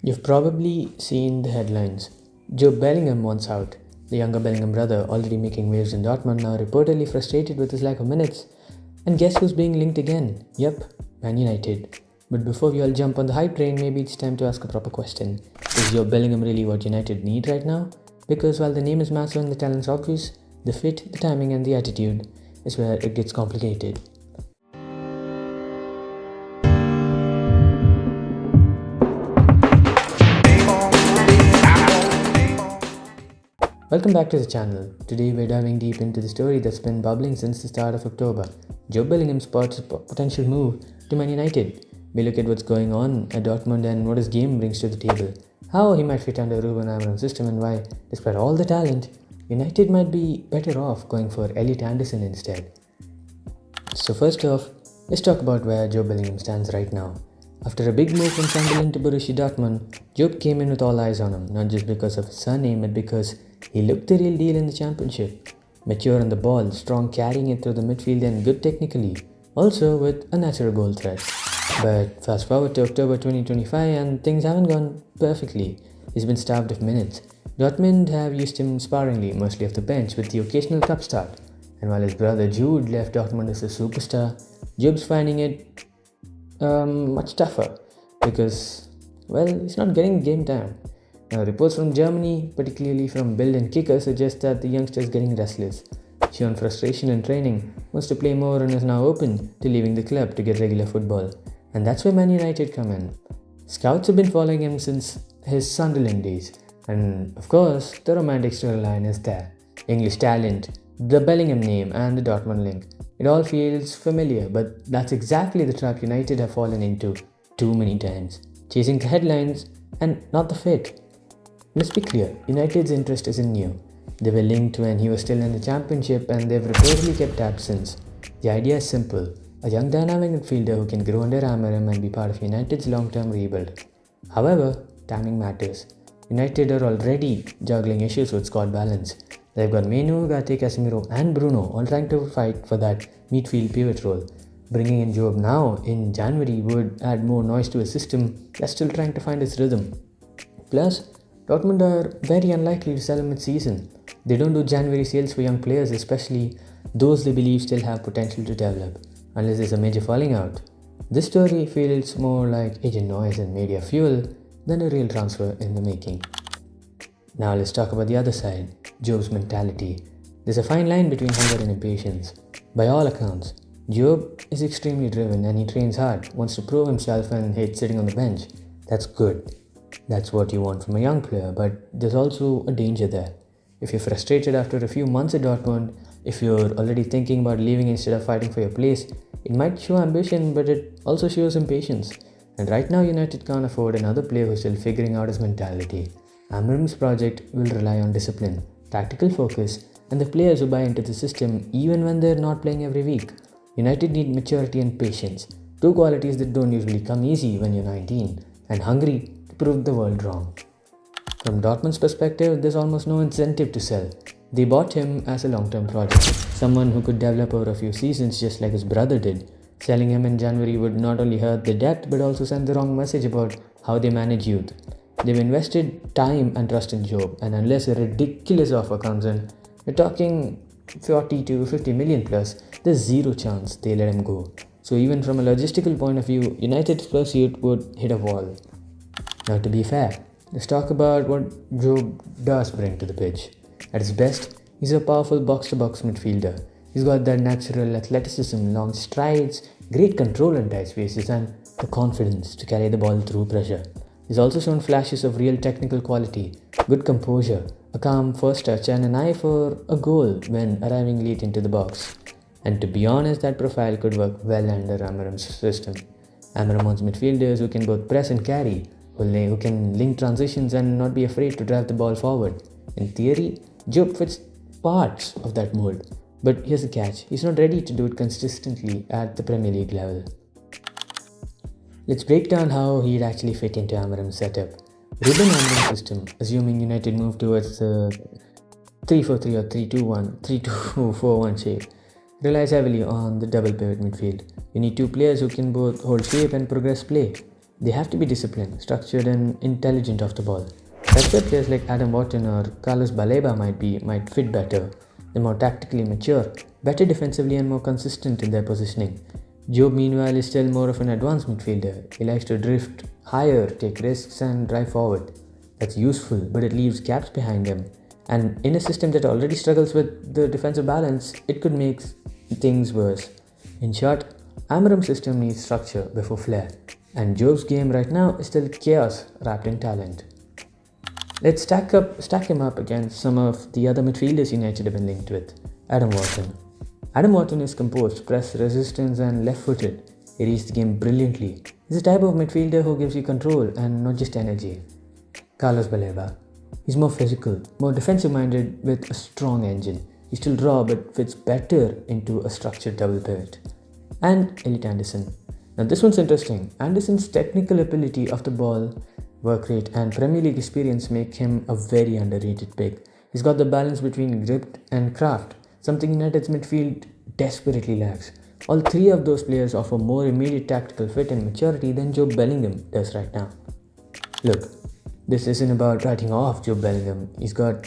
You've probably seen the headlines. Jobe Bellingham wants out. The younger Bellingham brother, already making waves in Dortmund, now reportedly frustrated with his lack of minutes. And guess who's being linked again? Yep, Man United. But before we all jump on the hype train, maybe it's time to ask a proper question. Is Jobe Bellingham really what United need right now? Because while the name is massive and the talent's obvious, the fit, the timing, and the attitude is where it gets complicated. Welcome back to the channel. Today we're diving deep into the story that's been bubbling since the start of October. Jobe Bellingham spots a potential move to Man United. We look at what's going on at Dortmund and what his game brings to the table. How he might fit under Rúben Amorim's system and why, despite all the talent, United might be better off going for Elliot Anderson instead. So first off, let's talk about where Jobe Bellingham stands right now. After a big move from Sunderland to Borussia Dortmund, Jobe came in with all eyes on him, not just because of his surname, but because he looked the real deal in the championship. Mature on the ball, strong carrying it through the midfield and good technically, also with a natural goal threat. But fast forward to October 2025 and things haven't gone perfectly. He's been starved of minutes. Dortmund have used him sparingly, mostly off the bench, with the occasional cup start. And while his brother Jude left Dortmund as a superstar, Jobe's finding it much tougher because, well, he's not getting game time. Now, reports from Germany, particularly from Bild and Kicker, suggest that the youngster is getting restless, shown frustration in training, wants to play more and is now open to leaving the club to get regular football. And that's where Man United come in. Scouts have been following him since his Sunderland days, and of course, the romantic storyline is there. English talent, the Bellingham name, and the Dortmund link. It all feels familiar, but that's exactly the trap United have fallen into too many times, chasing the headlines and not the fit. Let's be clear, United's interest isn't new. They were linked when he was still in the championship and they've reportedly kept tabs since. The idea is simple, a young dynamic midfielder who can grow under Amorim and be part of United's long-term rebuild. However, timing matters. United are already juggling issues with squad balance. They've got Menu, Gate, Casemiro and Bruno all trying to fight for that midfield pivot role. Bringing in Jobe now in January would add more noise to a system that's still trying to find its rhythm. Plus, Dortmund are very unlikely to sell him mid-season. They don't do January sales for young players, especially those they believe still have potential to develop, unless there's a major falling out. This story feels more like agent noise and media fuel than a real transfer in the making. Now let's talk about the other side, Jobe's mentality. There's a fine line between hunger and impatience. By all accounts, Jobe is extremely driven and he trains hard, wants to prove himself and hates sitting on the bench. That's good. That's what you want from a young player, but there's also a danger there. If you're frustrated after a few months at Dortmund, if you're already thinking about leaving instead of fighting for your place, it might show ambition, but it also shows impatience. And right now United can't afford another player who's still figuring out his mentality. Amorim's project will rely on discipline, tactical focus, and the players who buy into the system even when they're not playing every week. United need maturity and patience, two qualities that don't usually come easy when you're 19, and hungry to prove the world wrong. From Dortmund's perspective, there's almost no incentive to sell. They bought him as a long-term project, someone who could develop over a few seasons just like his brother did. Selling him in January would not only hurt the depth but also send the wrong message about how they manage youth. They've invested time and trust in Jobe, and unless a ridiculous offer comes in, we're talking 40 to 50 million plus, there's zero chance they let him go. So even from a logistical point of view, United's pursuit would hit a wall. Now to be fair, let's talk about what Jobe does bring to the pitch. At his best, he's a powerful box-to-box midfielder. He's got that natural athleticism, long strides, great control in tight spaces, and the confidence to carry the ball through pressure. He's also shown flashes of real technical quality, good composure, a calm first touch, and an eye for a goal when arriving late into the box. And to be honest, that profile could work well under Amorim's system. Amorim wants midfielders who can both press and carry, who can link transitions and not be afraid to drive the ball forward. In theory, Jobe fits parts of that mold. But here's the catch, he's not ready to do it consistently at the Premier League level. Let's break down how he'd actually fit into Amorim's setup. Rúben Amorim's system, assuming United move towards the 3-4-3 or 3-2-1, 3-2-4-1 shape, relies heavily on the double pivot midfield. You need two players who can both hold shape and progress play. They have to be disciplined, structured, and intelligent off the ball. That's where players like Adam Wharton or Carlos Baleba might fit better. They're more tactically mature, better defensively, and more consistent in their positioning. Jobe, meanwhile, is still more of an advanced midfielder. He likes to drift higher, take risks, and drive forward. That's useful, but it leaves gaps behind him. And in a system that already struggles with the defensive balance, it could make things worse. In short, Amorim's system needs structure before flair, and Jobe's game right now is still chaos wrapped in talent. Let's stack him up against some of the other midfielders United have been linked with. Adam Wharton. Adam Wharton is composed, press resistance, and left-footed. He reads the game brilliantly. He's the type of midfielder who gives you control and not just energy. Carlos Baleba. He's more physical, more defensive-minded with a strong engine. He's still raw but fits better into a structured double pivot. And Elliot Anderson. Now this one's interesting. Anderson's technical ability off the ball, work rate, and Premier League experience make him a very underrated pick. He's got the balance between grit and craft, something United's midfield desperately lacks. All three of those players offer more immediate tactical fit and maturity than Jobe Bellingham does right now. Look, this isn't about writing off Jobe Bellingham. He's got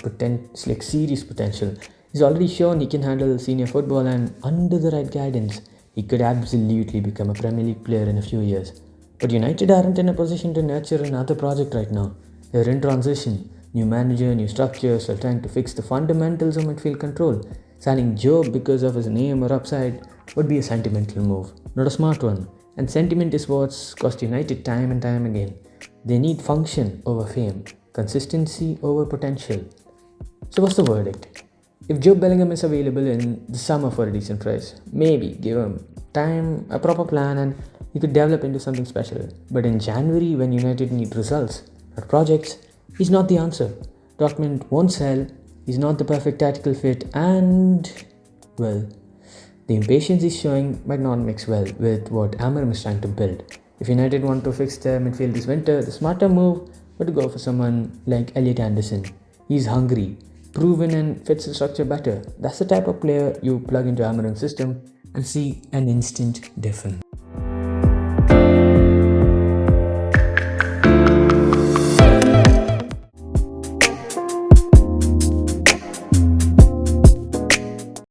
serious potential. He's already shown he can handle senior football, and under the right guidance, he could absolutely become a Premier League player in a few years. But United aren't in a position to nurture another project right now. They're in transition. New manager, new structure, still trying to fix the fundamentals of midfield control. Signing Jobe because of his name or upside would be a sentimental move, not a smart one. And sentiment is what's cost United time and time again. They need function over fame, consistency over potential. So what's the verdict? If Jobe Bellingham is available in the summer for a decent price, maybe give him time, a proper plan, and he could develop into something special. But in January, when United need results, not projects, he's not the answer. Dortmund won't sell, he's not the perfect tactical fit, and, well, the impatience he's showing might not mix well with what Amorim is trying to build. If United want to fix their midfield this winter, the smarter move would go for someone like Elliot Anderson. He's hungry, proven, and fits the structure better. That's the type of player you plug into Amorim's system and see an instant difference.